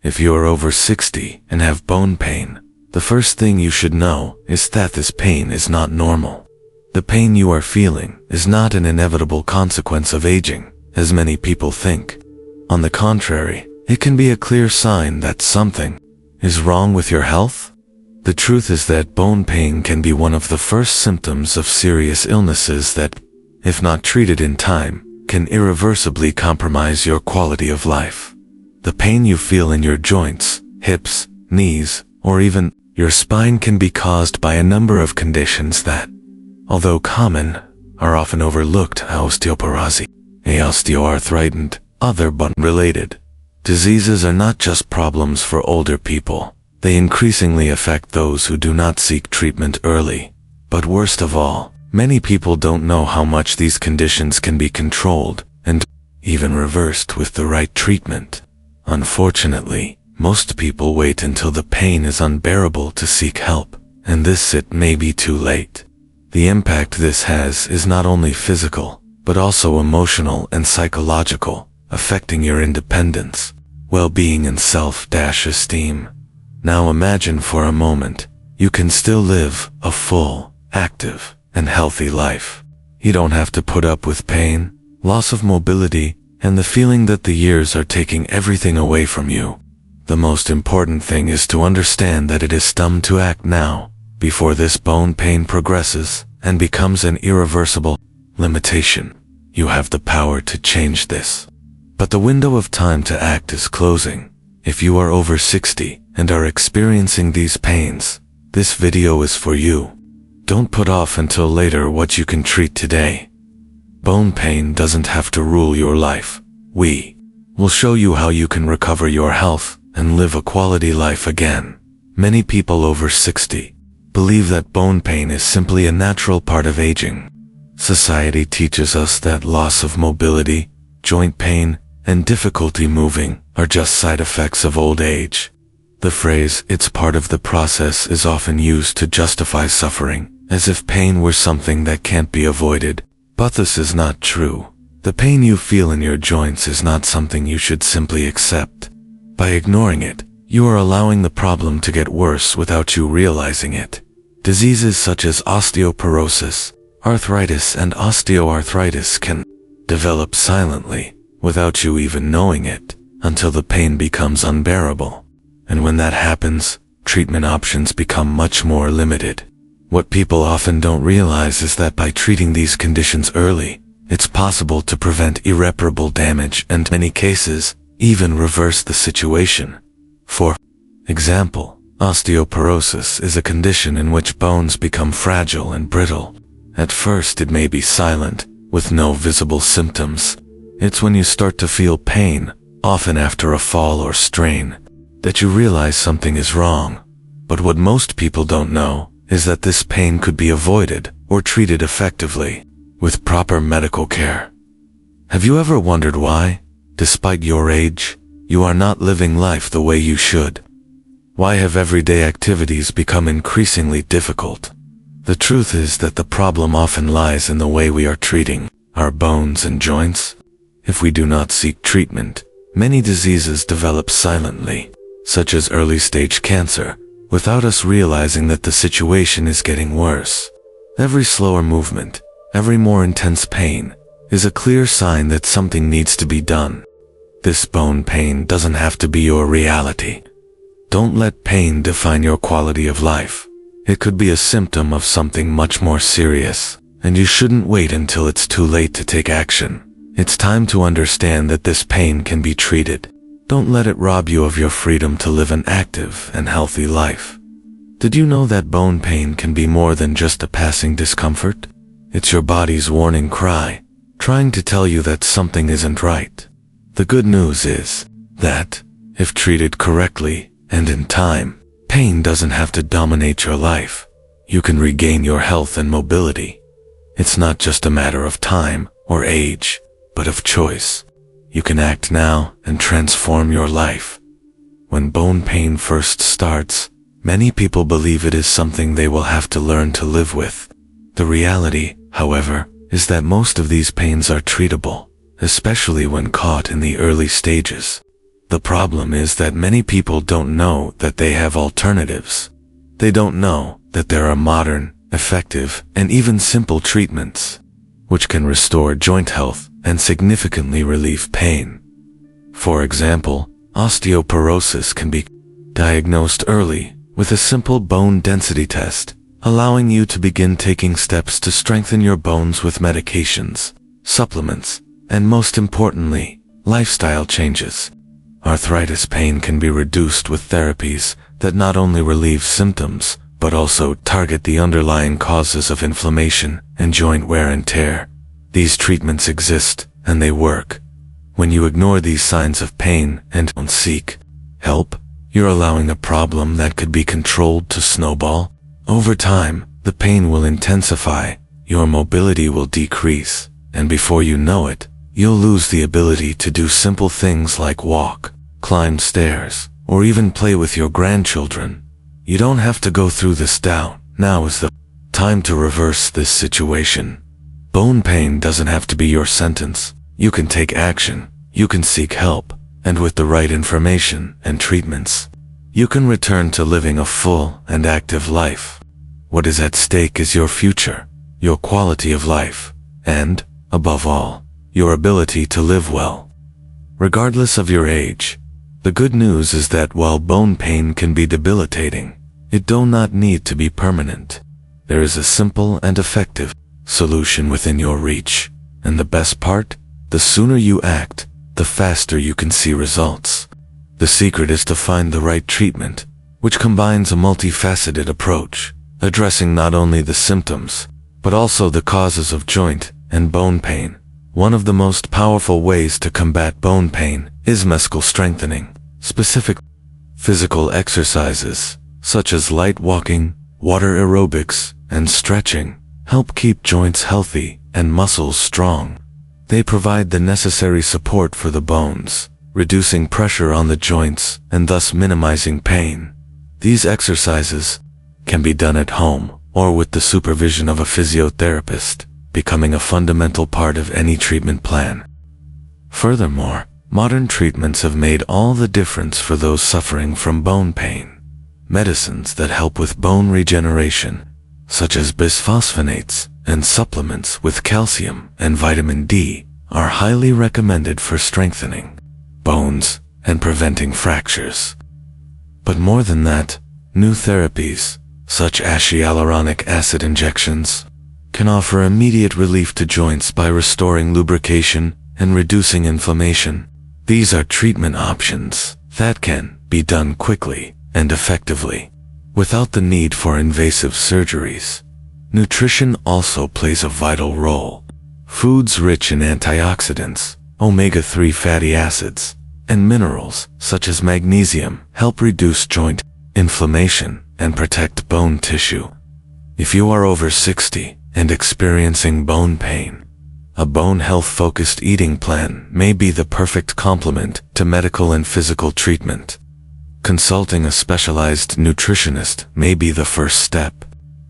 If you are over 60 and have bone pain, the first thing you should know is that this pain is not normal. The pain you are feeling is not an inevitable consequence of aging, as many people think. On the contrary, it can be a clear sign that something is wrong with your health. The truth is that bone pain can be one of the first symptoms of serious illnesses that, if not treated in time, can irreversibly compromise your quality of life. The pain you feel in your joints, hips, knees, or even your spine can be caused by a number of conditions that, although common, are often overlooked. Osteoporosis, osteoarthritis, and other bone-related diseases are not just problems for older people. They increasingly affect those who do not seek treatment early. But worst of all, many people don't know how much these conditions can be controlled and even reversed with the right treatment. Unfortunately, most people wait until the pain is unbearable to seek help, and it may be too late. The impact this has is not only physical, but also emotional and psychological, affecting your independence, well-being, and self-esteem. Now imagine for a moment, you can still live a full, active, and healthy life. You don't have to put up with pain, loss of mobility, and the feeling that the years are taking everything away from you. The most important thing is to understand that it is time to act now, before this bone pain progresses and becomes an irreversible limitation. You have the power to change this. But the window of time to act is closing. If you are over 60 and are experiencing these pains, this video is for you. Don't put off until later what you can treat today. Bone pain doesn't have to rule your life. We will show you how you can recover your health and live a quality life again. Many people over 60 believe that bone pain is simply a natural part of aging. Society teaches us that loss of mobility, joint pain, and difficulty moving are just side effects of old age. The phrase, "it's part of the process," is often used to justify suffering, as if pain were something that can't be avoided. But this is not true. The pain you feel in your joints is not something you should simply accept. By ignoring it, you are allowing the problem to get worse without you realizing it. Diseases such as osteoporosis, arthritis, and osteoarthritis can develop silently, without you even knowing it, until the pain becomes unbearable. And when that happens, treatment options become much more limited. What people often don't realize is that by treating these conditions early, it's possible to prevent irreparable damage and, in many cases, even reverse the situation. For example, osteoporosis is a condition in which bones become fragile and brittle. At first it may be silent, with no visible symptoms. It's when you start to feel pain, often after a fall or strain, that you realize something is wrong. But what most people don't know is that this pain could be avoided or treated effectively with proper medical care. Have you ever wondered why, despite your age, you are not living life the way you should? Why have everyday activities become increasingly difficult? The truth is that the problem often lies in the way we are treating our bones and joints. If we do not seek treatment, many diseases develop silently, such as early-stage cancer, without us realizing that the situation is getting worse. Every slower movement, every more intense pain, is a clear sign that something needs to be done. This bone pain doesn't have to be your reality. Don't let pain define your quality of life. It could be a symptom of something much more serious, and you shouldn't wait until it's too late to take action. It's time to understand that this pain can be treated. Don't let it rob you of your freedom to live an active and healthy life. Did you know that bone pain can be more than just a passing discomfort? It's your body's warning cry, trying to tell you that something isn't right. The good news is that, if treated correctly and in time, pain doesn't have to dominate your life. You can regain your health and mobility. It's not just a matter of time or age, but of choice. You can act now and transform your life. When bone pain first starts, many people believe it is something they will have to learn to live with. The reality, however, is that most of these pains are treatable, especially when caught in the early stages. The problem is that many people don't know that they have alternatives. They don't know that there are modern, effective, and even simple treatments, which can restore joint health and significantly relieve pain. For example, osteoporosis can be diagnosed early with a simple bone density test, allowing you to begin taking steps to strengthen your bones with medications, supplements, and most importantly, lifestyle changes. Arthritis pain can be reduced with therapies that not only relieve symptoms, but also target the underlying causes of inflammation and joint wear and tear. These treatments exist, and they work. When you ignore these signs of pain and don't seek help, you're allowing a problem that could be controlled to snowball. Over time, the pain will intensify, your mobility will decrease, and before you know it, you'll lose the ability to do simple things like walk, climb stairs, or even play with your grandchildren. You don't have to go through this now. Now is the time to reverse this situation. Bone pain doesn't have to be your sentence. You can take action, you can seek help, and with the right information and treatments, you can return to living a full and active life. What is at stake is your future, your quality of life, and, above all, your ability to live well. Regardless of your age, the good news is that while bone pain can be debilitating, it does not need to be permanent. There is a simple and effective solution within your reach, and the best part, the sooner you act, the faster you can see results. The secret is to find the right treatment, which combines a multifaceted approach, addressing not only the symptoms, but also the causes of joint and bone pain. One of the most powerful ways to combat bone pain is muscle strengthening. Specific physical exercises, such as light walking, water aerobics, and stretching, help keep joints healthy and muscles strong. They provide the necessary support for the bones, reducing pressure on the joints and thus minimizing pain. These exercises can be done at home or with the supervision of a physiotherapist, becoming a fundamental part of any treatment plan. Furthermore, modern treatments have made all the difference for those suffering from bone pain. Medicines that help with bone regeneration, such as bisphosphonates and supplements with calcium and vitamin D, are highly recommended for strengthening bones and preventing fractures. But more than that, new therapies, such as hyaluronic acid injections, can offer immediate relief to joints by restoring lubrication and reducing inflammation. These are treatment options that can be done quickly and effectively, without the need for invasive surgeries. Nutrition also plays a vital role. Foods rich in antioxidants, omega-3 fatty acids, and minerals such as magnesium help reduce joint inflammation and protect bone tissue. If you are over 60 and experiencing bone pain, a bone health-focused eating plan may be the perfect complement to medical and physical treatment. Consulting a specialized nutritionist may be the first step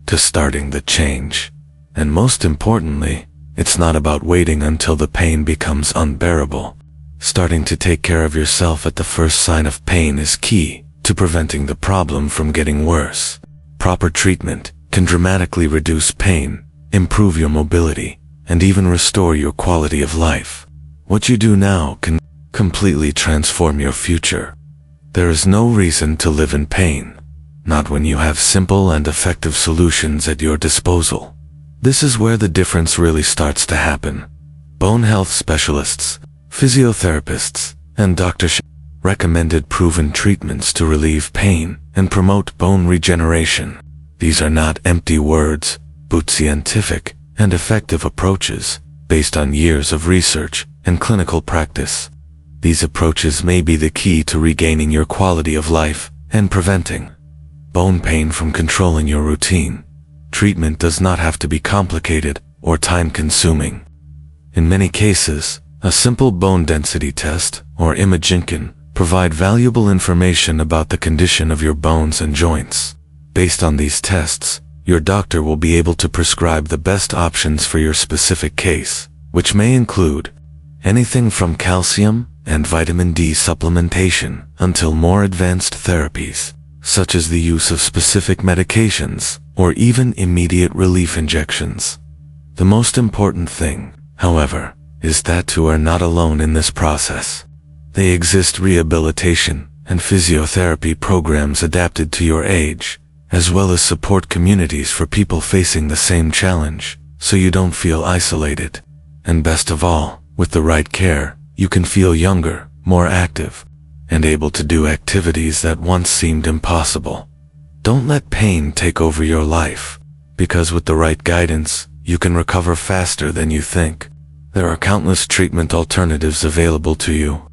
to starting the change. And most importantly, it's not about waiting until the pain becomes unbearable. Starting to take care of yourself at the first sign of pain is key to preventing the problem from getting worse. Proper treatment can dramatically reduce pain, improve your mobility, and even restore your quality of life. What you do now can completely transform your future. There is no reason to live in pain, not when you have simple and effective solutions at your disposal. This is where the difference really starts to happen. Bone health specialists, physiotherapists, and doctors recommended proven treatments to relieve pain and promote bone regeneration. These are not empty words, but scientific and effective approaches based on years of research and clinical practice. These approaches may be the key to regaining your quality of life and preventing bone pain from controlling your routine. Treatment does not have to be complicated or time-consuming. In many cases, a simple bone density test or imaging can provide valuable information about the condition of your bones and joints. Based on these tests, your doctor will be able to prescribe the best options for your specific case, which may include anything from calcium and vitamin D supplementation until more advanced therapies, such as the use of specific medications or even immediate relief injections. The most important thing, however, is that you are not alone in this process. They exist rehabilitation and physiotherapy programs adapted to your age, as well as support communities for people facing the same challenge, so you don't feel isolated. And best of all, with the right care, you can feel younger, more active, and able to do activities that once seemed impossible. Don't let pain take over your life, because with the right guidance, you can recover faster than you think. There are countless treatment alternatives available to you,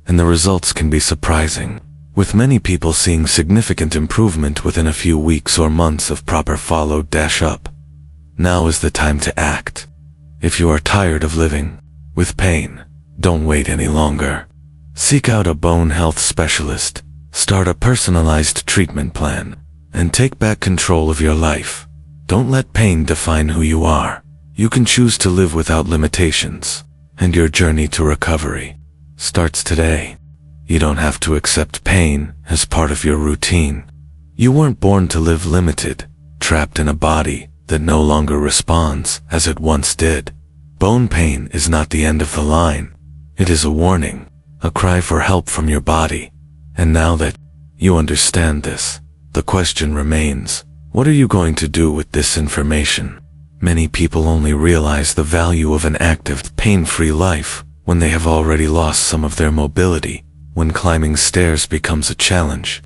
and the results can be surprising, with many people seeing significant improvement within a few weeks or months of proper follow-up. Now is the time to act. If you are tired of living with pain, don't wait any longer. Seek out a bone health specialist, start a personalized treatment plan, and take back control of your life. Don't let pain define who you are. You can choose to live without limitations, and your journey to recovery starts today. You don't have to accept pain as part of your routine. You weren't born to live limited, trapped in a body that no longer responds as it once did. Bone pain is not the end of the line. It is a warning, a cry for help from your body. And now that you understand this, the question remains, what are you going to do with this information? Many people only realize the value of an active, pain-free life when they have already lost some of their mobility, when climbing stairs becomes a challenge,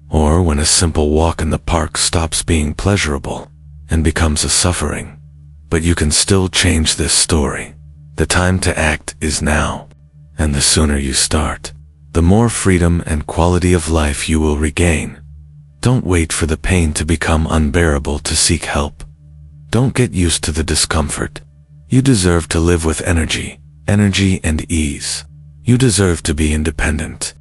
or when a simple walk in the park stops being pleasurable and becomes a suffering. But you can still change this story. The time to act is now, and the sooner you start, the more freedom and quality of life you will regain. Don't wait for the pain to become unbearable to seek help. Don't get used to the discomfort. You deserve to live with energy and ease. You deserve to be independent,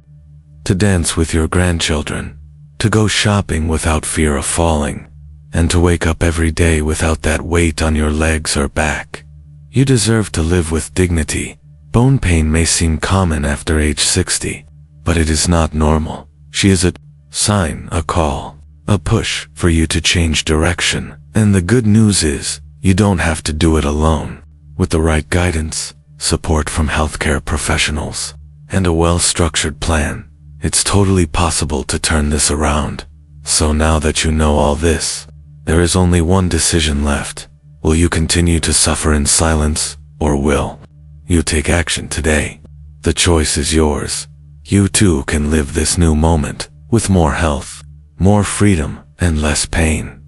to dance with your grandchildren, to go shopping without fear of falling, and to wake up every day without that weight on your legs or back. You deserve to live with dignity. Bone pain may seem common after age 60, but it is not normal. She is a sign, a call, a push for you to change direction. And the good news is, you don't have to do it alone. With the right guidance, support from healthcare professionals, and a well-structured plan, it's totally possible to turn this around. So now that you know all this, there is only one decision left. Will you continue to suffer in silence, or will you take action today? The choice is yours. You too can live this new moment with more health, more freedom, and less pain.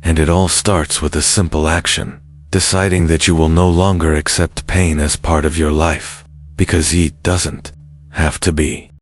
And it all starts with a simple action, deciding that you will no longer accept pain as part of your life, because it doesn't have to be.